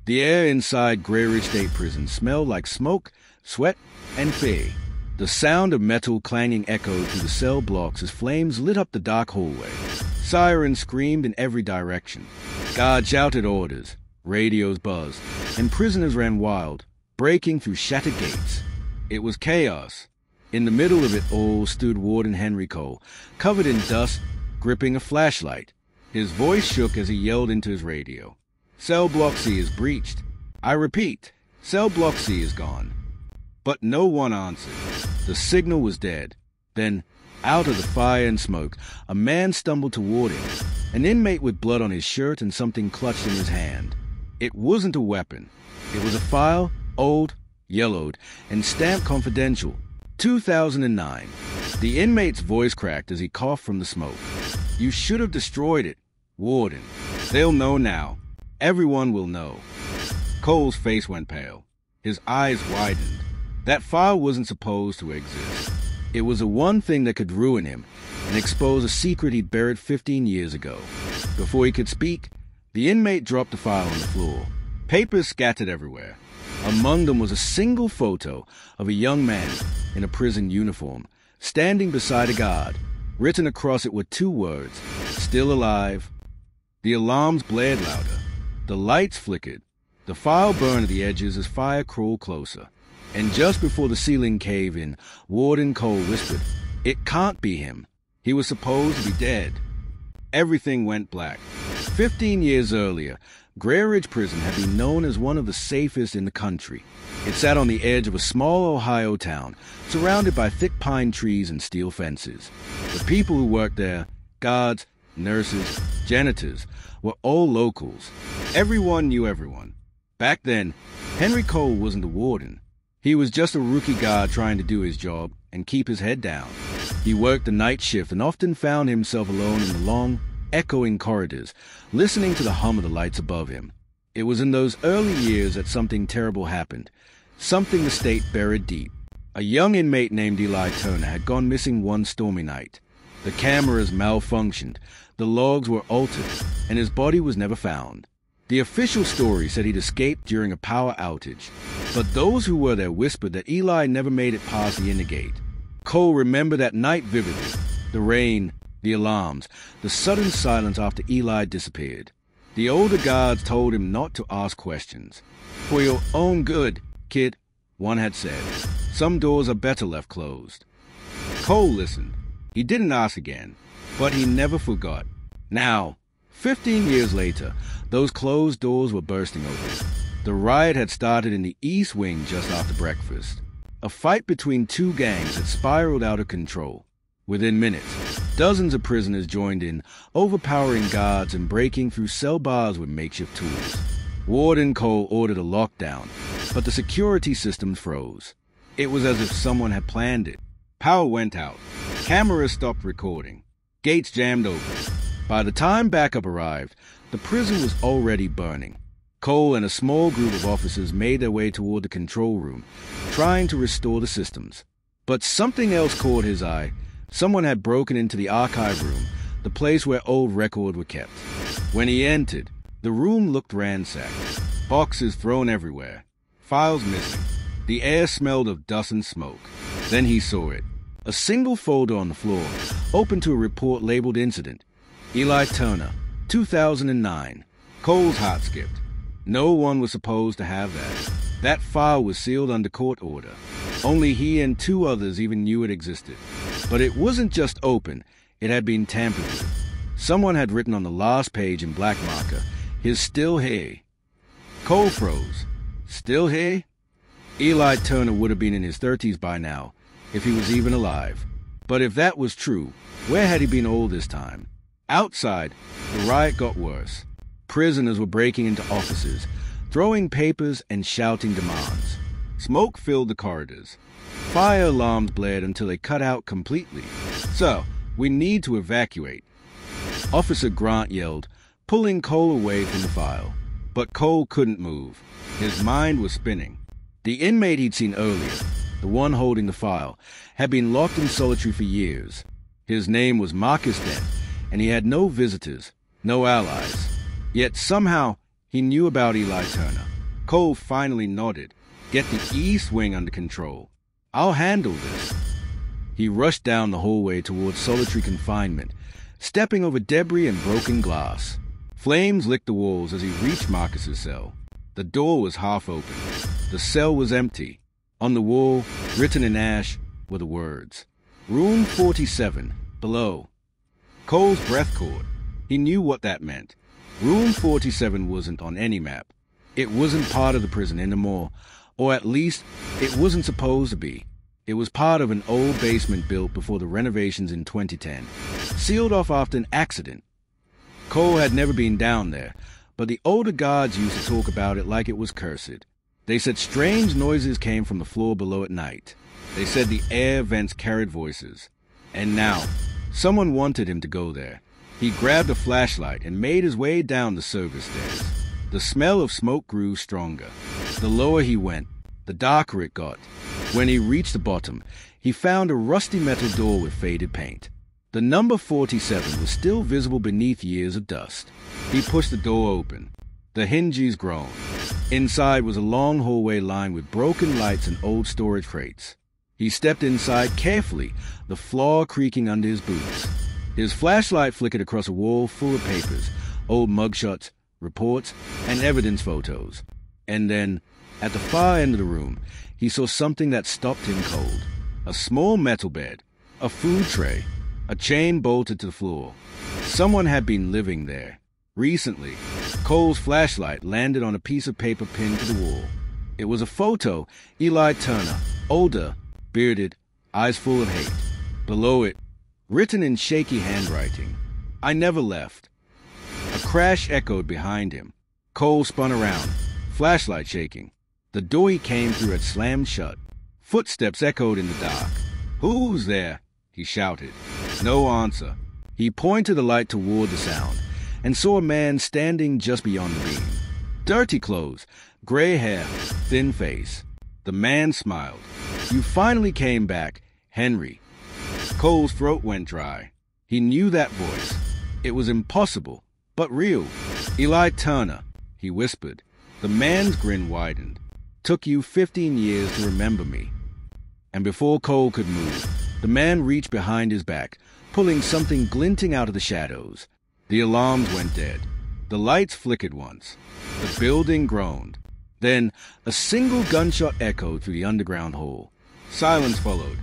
The air inside Grey Ridge State Prison smelled like smoke, sweat, and fear. The sound of metal clanging echoed through the cell blocks as flames lit up the dark hallway. Sirens screamed in every direction. Guards shouted orders, radios buzzed, and prisoners ran wild, breaking through shattered gates. It was chaos. In the middle of it all stood Warden Henry Cole, covered in dust, gripping a flashlight. His voice shook as he yelled into his radio. Cell Block C is breached. I repeat, Cell Block C is gone. But no one answered. The signal was dead. Then, out of the fire and smoke, a man stumbled toward him, an inmate with blood on his shirt and something clutched in his hand. It wasn't a weapon. It was a file, old, yellowed, and stamped confidential. 2009. The inmate's voice cracked as he coughed from the smoke. You should have destroyed it, Warden. They'll know now. Everyone will know. Cole's face went pale. His eyes widened. That file wasn't supposed to exist. It was the one thing that could ruin him and expose a secret he'd buried 15 years ago. Before he could speak, the inmate dropped the file on the floor. Papers scattered everywhere. Among them was a single photo of a young man in a prison uniform, standing beside a guard. Written across it were 2 words, still alive. The alarms blared louder. The lights flickered. The file burned at the edges as fire crawled closer. And just before the ceiling caved in, Warden Cole whispered, "It can't be him. He was supposed to be dead." Everything went black. 15 years earlier, Grey Ridge Prison had been known as one of the safest in the country. It sat on the edge of a small Ohio town, surrounded by thick pine trees and steel fences. The people who worked there, guards, nurses, janitors, were all locals. Everyone knew everyone. Back then, Henry Cole wasn't the warden. He was just a rookie guard trying to do his job and keep his head down. He worked the night shift and often found himself alone in the long, echoing corridors, listening to the hum of the lights above him. It was in those early years that something terrible happened, something the state buried deep. A young inmate named Eli Turner had gone missing one stormy night. The cameras malfunctioned, the logs were altered, and his body was never found. The official story said he'd escaped during a power outage, but those who were there whispered that Eli never made it past the inner gate. Cole remembered that night vividly. The rain, the alarms, the sudden silence after Eli disappeared. The older guards told him not to ask questions. "For your own good, kid," one had said. "Some doors are better left closed." Cole listened. He didn't ask again, but he never forgot. Now, 15 years later, those closed doors were bursting open. The riot had started in the East Wing just after breakfast. A fight between 2 gangs had spiraled out of control. Within minutes, dozens of prisoners joined in, overpowering guards and breaking through cell bars with makeshift tools. Warden Cole ordered a lockdown, but the security systems froze. It was as if someone had planned it. Power went out. Cameras stopped recording. Gates jammed open. By the time backup arrived, the prison was already burning. Cole and a small group of officers made their way toward the control room, trying to restore the systems. But something else caught his eye. Someone had broken into the archive room, the place where old records were kept. When he entered, the room looked ransacked. Boxes thrown everywhere. Files missing. The air smelled of dust and smoke. Then he saw it. A single folder on the floor, open to a report labeled Incident. Eli Turner, 2009. Cole's heart skipped. No one was supposed to have that. That file was sealed under court order. Only he and 2 others even knew it existed. But it wasn't just open, it had been tampered with. Someone had written on the last page in black marker, "He's still here." Cole froze. Still here? Eli Turner would have been in his 30s by now, if he was even alive. But if that was true, where had he been all this time? Outside, the riot got worse. Prisoners were breaking into offices, throwing papers and shouting demands. Smoke filled the corridors. Fire alarms blared until they cut out completely. "So, we need to evacuate." Officer Grant yelled, pulling Cole away from the file. But Cole couldn't move. His mind was spinning. The inmate he'd seen earlier, the one holding the file, had been locked in solitary for years. His name was Marcus Dent, and he had no visitors, no allies. Yet somehow he knew about Eli Turner. Cole finally nodded. Get the east wing under control. I'll handle this. He rushed down the hallway towards solitary confinement, stepping over debris and broken glass. Flames licked the walls as he reached Marcus's cell. The door was half open. The cell was empty. On the wall, written in ash, were the words, Room 47, below. Cole's breath caught. He knew what that meant. Room 47 wasn't on any map. It wasn't part of the prison anymore, or at least, it wasn't supposed to be. It was part of an old basement built before the renovations in 2010, sealed off after an accident. Cole had never been down there, but the older guards used to talk about it like it was cursed. They said strange noises came from the floor below at night. They said the air vents carried voices. And now, someone wanted him to go there. He grabbed a flashlight and made his way down the service stairs. The smell of smoke grew stronger. The lower he went, the darker it got. When he reached the bottom, he found a rusty metal door with faded paint. The number 47 was still visible beneath years of dust. He pushed the door open. The hinges groaned. Inside was a long hallway lined with broken lights and old storage crates. He stepped inside carefully, the floor creaking under his boots. His flashlight flickered across a wall full of papers, old mugshots, reports, and evidence photos. And then, at the far end of the room, he saw something that stopped him cold. A small metal bed, a food tray, a chain bolted to the floor. Someone had been living there. Recently, Cole's flashlight landed on a piece of paper pinned to the wall. It was a photo, Eli Turner, older, bearded, eyes full of hate. Below it, written in shaky handwriting, I never left. A crash echoed behind him. Cole spun around, flashlight shaking. The door he came through had slammed shut. Footsteps echoed in the dark. Who's there? He shouted. No answer. He pointed the light toward the sound and saw a man standing just beyond the beam. Dirty clothes, gray hair, thin face. The man smiled. You finally came back, Henry. Cole's throat went dry. He knew that voice. It was impossible, but real. Eli Turner, he whispered. The man's grin widened. Took you 15 years to remember me. And before Cole could move, the man reached behind his back, pulling something glinting out of the shadows. The alarms went dead. The lights flickered once. The building groaned. Then a single gunshot echoed through the underground hall. Silence followed.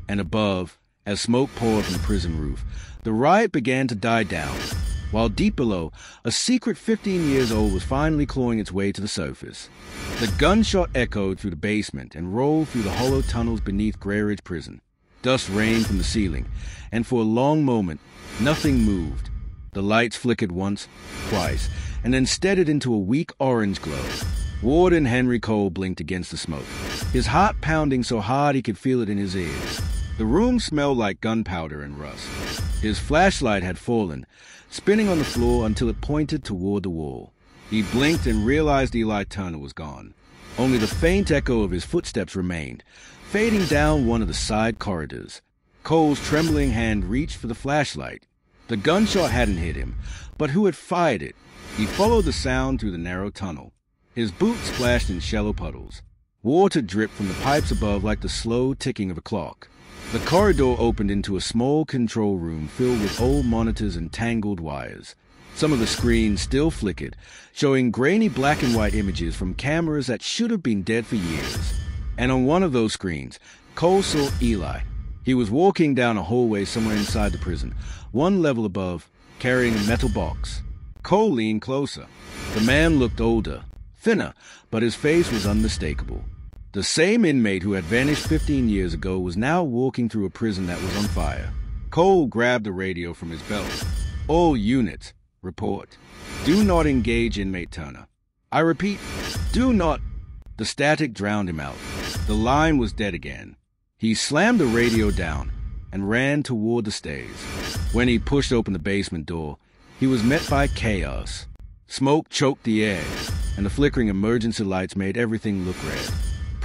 And above, as smoke poured from the prison roof, the riot began to die down, while deep below, a secret 15 years old was finally clawing its way to the surface. The gunshot echoed through the basement and rolled through the hollow tunnels beneath Grey Ridge Prison. Dust rained from the ceiling, and for a long moment, nothing moved. The lights flickered once, twice, and then steadied into a weak orange glow. Warden Henry Cole blinked against the smoke, his heart pounding so hard he could feel it in his ears. The room smelled like gunpowder and rust. His flashlight had fallen, spinning on the floor until it pointed toward the wall. He blinked and realized Eli Turner was gone. Only the faint echo of his footsteps remained, fading down one of the side corridors. Cole's trembling hand reached for the flashlight. The gunshot hadn't hit him, but who had fired it? He followed the sound through the narrow tunnel. His boots splashed in shallow puddles. Water dripped from the pipes above like the slow ticking of a clock. The corridor opened into a small control room filled with old monitors and tangled wires. Some of the screens still flickered, showing grainy black and white images from cameras that should have been dead for years. And on one of those screens, Cole saw Eli. He was walking down a hallway somewhere inside the prison, one level above, carrying a metal box. Cole leaned closer. The man looked older, thinner, but his face was unmistakable. The same inmate who had vanished 15 years ago was now walking through a prison that was on fire. Cole grabbed the radio from his belt. All units, report. Do not engage inmate Turner. I repeat, do not. The static drowned him out. The line was dead again. He slammed the radio down and ran toward the stairs. When he pushed open the basement door, he was met by chaos. Smoke choked the air, and the flickering emergency lights made everything look red.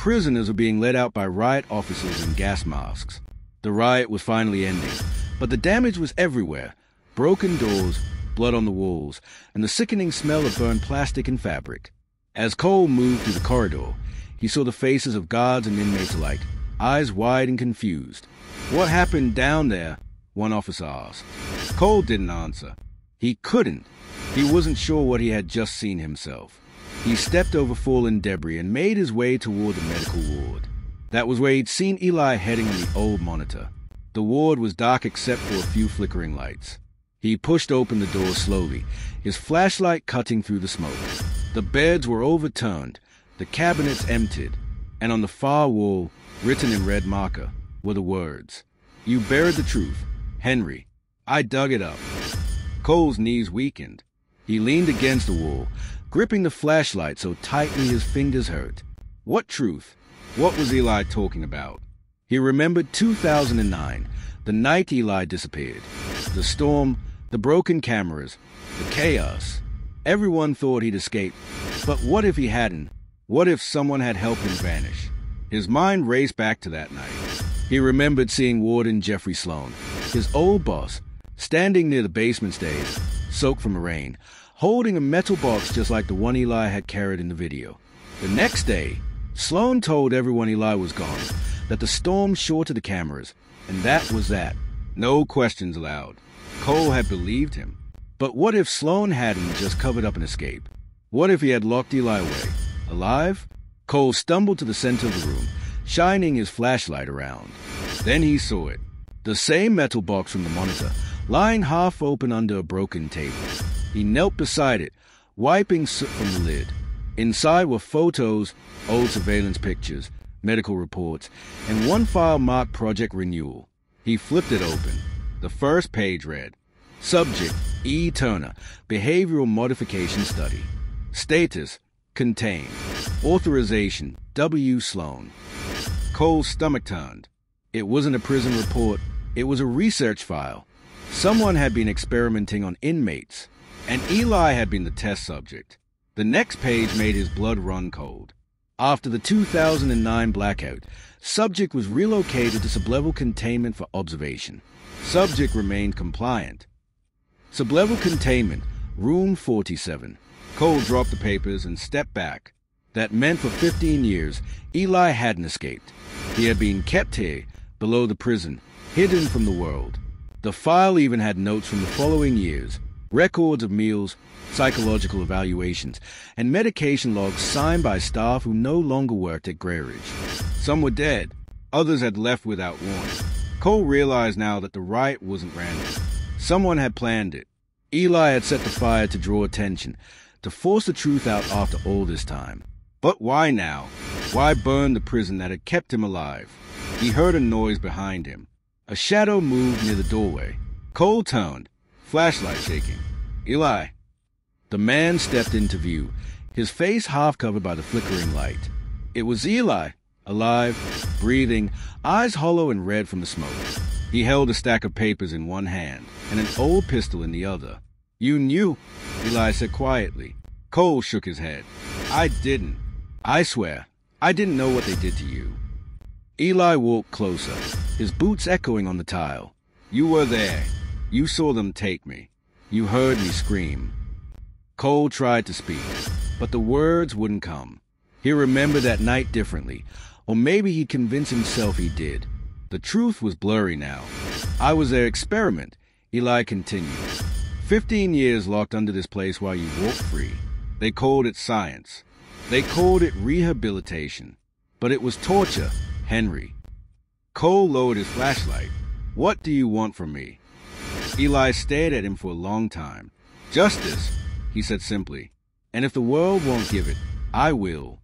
Prisoners were being led out by riot officers in gas masks. The riot was finally ending, but the damage was everywhere. Broken doors, blood on the walls, and the sickening smell of burned plastic and fabric. As Cole moved through the corridor, he saw the faces of guards and inmates alike, eyes wide and confused. "What happened down there?" one officer asked. Cole didn't answer. He couldn't. He wasn't sure what he had just seen himself. He stepped over fallen debris and made his way toward the medical ward. That was where he'd seen Eli heading on the old monitor. The ward was dark except for a few flickering lights. He pushed open the door slowly, his flashlight cutting through the smoke. The beds were overturned, the cabinets emptied, and on the far wall, written in red marker, were the words, "You buried the truth, Henry. I dug it up." Cole's knees weakened. He leaned against the wall, gripping the flashlight so tightly his fingers hurt. What truth? What was Eli talking about? He remembered 2009, the night Eli disappeared. The storm, the broken cameras, the chaos. Everyone thought he'd escaped, but what if he hadn't? What if someone had helped him vanish? His mind raced back to that night. He remembered seeing Warden Jeffrey Sloan, his old boss, standing near the basement stairs, soaked from the rain, holding a metal box just like the one Eli had carried in the video. The next day, Sloan told everyone Eli was gone, that the storm shorted the cameras, and that was that. No questions allowed. Cole had believed him. But what if Sloan hadn't just covered up an escape? What if he had locked Eli away? Alive? Cole stumbled to the center of the room, shining his flashlight around. Then he saw it. The same metal box from the monitor, lying half open under a broken table. He knelt beside it, wiping soot from the lid. Inside were photos, old surveillance pictures, medical reports, and one file marked Project Renewal. He flipped it open. The first page read, "Subject, E. Turner, Behavioral Modification Study. Status, contained. Authorization, W. Sloan." Cole's stomach turned. It wasn't a prison report. It was a research file. Someone had been experimenting on inmates, and Eli had been the test subject. The next page made his blood run cold. After the 2009 blackout, Subject was relocated to sublevel containment for observation. Subject remained compliant. Sublevel containment, room 47. Cole dropped the papers and stepped back. That meant for 15 years, Eli hadn't escaped. He had been kept here, below the prison, hidden from the world. The file even had notes from the following years, records of meals, psychological evaluations, and medication logs signed by staff who no longer worked at Grey Ridge. Some were dead. Others had left without warning. Cole realized now that the riot wasn't random. Someone had planned it. Eli had set the fire to draw attention, to force the truth out after all this time. But why now? Why burn the prison that had kept him alive? He heard a noise behind him. A shadow moved near the doorway. Cole turned, flashlight shaking. "Eli." The man stepped into view, his face half covered by the flickering light. It was Eli, alive, breathing, eyes hollow and red from the smoke. He held a stack of papers in one hand and an old pistol in the other. "You knew," Eli said quietly. Cole shook his head. "I didn't. I swear, I didn't know what they did to you." Eli walked closer, his boots echoing on the tile. "You were there. You saw them take me. You heard me scream." Cole tried to speak, but the words wouldn't come. He remembered that night differently, or maybe he'd convince himself he did. The truth was blurry now. "I was their experiment," Eli continued. 15 years locked under this place while you walked free. They called it science. They called it rehabilitation. But it was torture, Henry. Cole lowered his flashlight. "What do you want from me?" Eli stared at him for a long time. "Justice," he said simply. "And if the world won't give it, I will."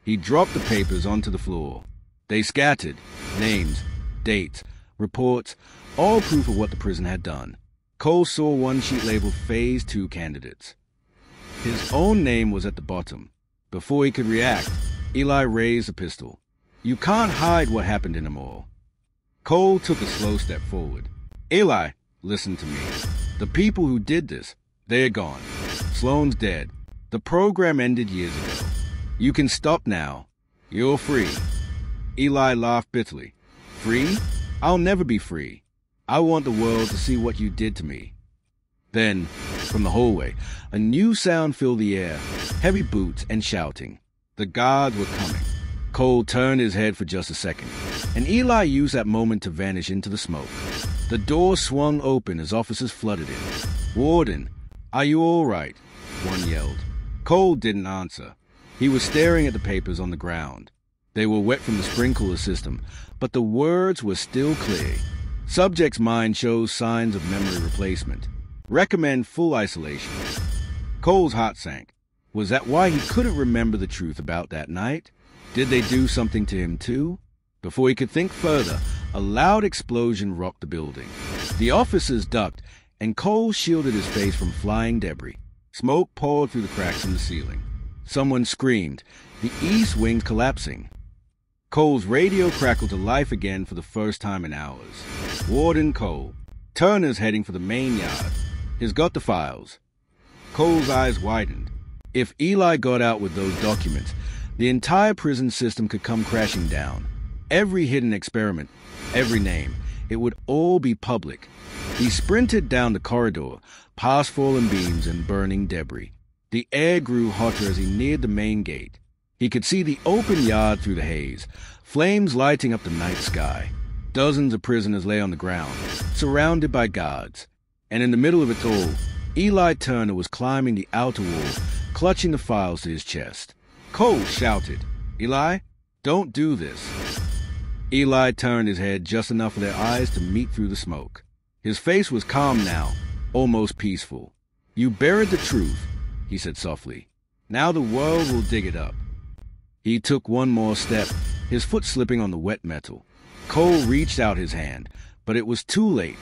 He dropped the papers onto the floor. They scattered. Names, dates, reports, all proof of what the prison had done. Cole saw one sheet labeled Phase 2 candidates. His own name was at the bottom. Before he could react, Eli raised a pistol. "You can't hide what happened in them all." Cole took a slow step forward. "Eli, listen to me. The people who did this, they're gone. Sloan's dead. The program ended years ago. You can stop now. You're free." Eli laughed bitterly. "Free? I'll never be free. I want the world to see what you did to me." Then, From the hallway, a new sound filled the air, heavy boots and shouting. The guards were coming. Cole turned his head for just a second, and Eli used that moment to vanish into the smoke. The door swung open as officers flooded in. "Warden, are you all right?" one yelled. Cole didn't answer. He was staring at the papers on the ground. They were wet from the sprinkler system, but the words were still clear. Subject's mind shows signs of memory replacement. Recommend full isolation. Cole's heart sank. Was that why he couldn't remember the truth about that night? Did they do something to him too? Before he could think further, a loud explosion rocked the building. The officers ducked, and Cole shielded his face from flying debris. Smoke poured through the cracks in the ceiling. Someone screamed, the east wing collapsing. Cole's radio crackled to life again for the first time in hours. Warden Cole. Turner's heading for the main yard. He's got the files. Cole's eyes widened. If Eli got out with those documents, the entire prison system could come crashing down. Every hidden experiment, every name, it would all be public. He sprinted down the corridor, past fallen beams and burning debris. The air grew hotter as he neared the main gate. He could see the open yard through the haze, flames lighting up the night sky. Dozens of prisoners lay on the ground, surrounded by guards. And in the middle of it all, Eli Turner was climbing the outer wall, clutching the files to his chest. Cole shouted, "Eli, don't do this." Eli turned his head just enough for their eyes to meet through the smoke. His face was calm now, almost peaceful. "You buried the truth," he said softly. "Now the world will dig it up." He took one more step, his foot slipping on the wet metal. Cole reached out his hand, but it was too late.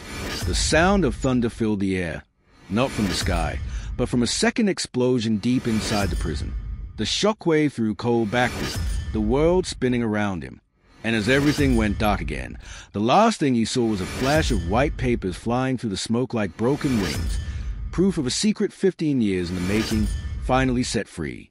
The sound of thunder filled the air, not from the sky, but from a second explosion deep inside the prison. The shockwave threw Cole backward, the world spinning around him. And as everything went dark again, the last thing he saw was a flash of white papers flying through the smoke like broken wings, proof of a secret 15 years in the making, finally set free.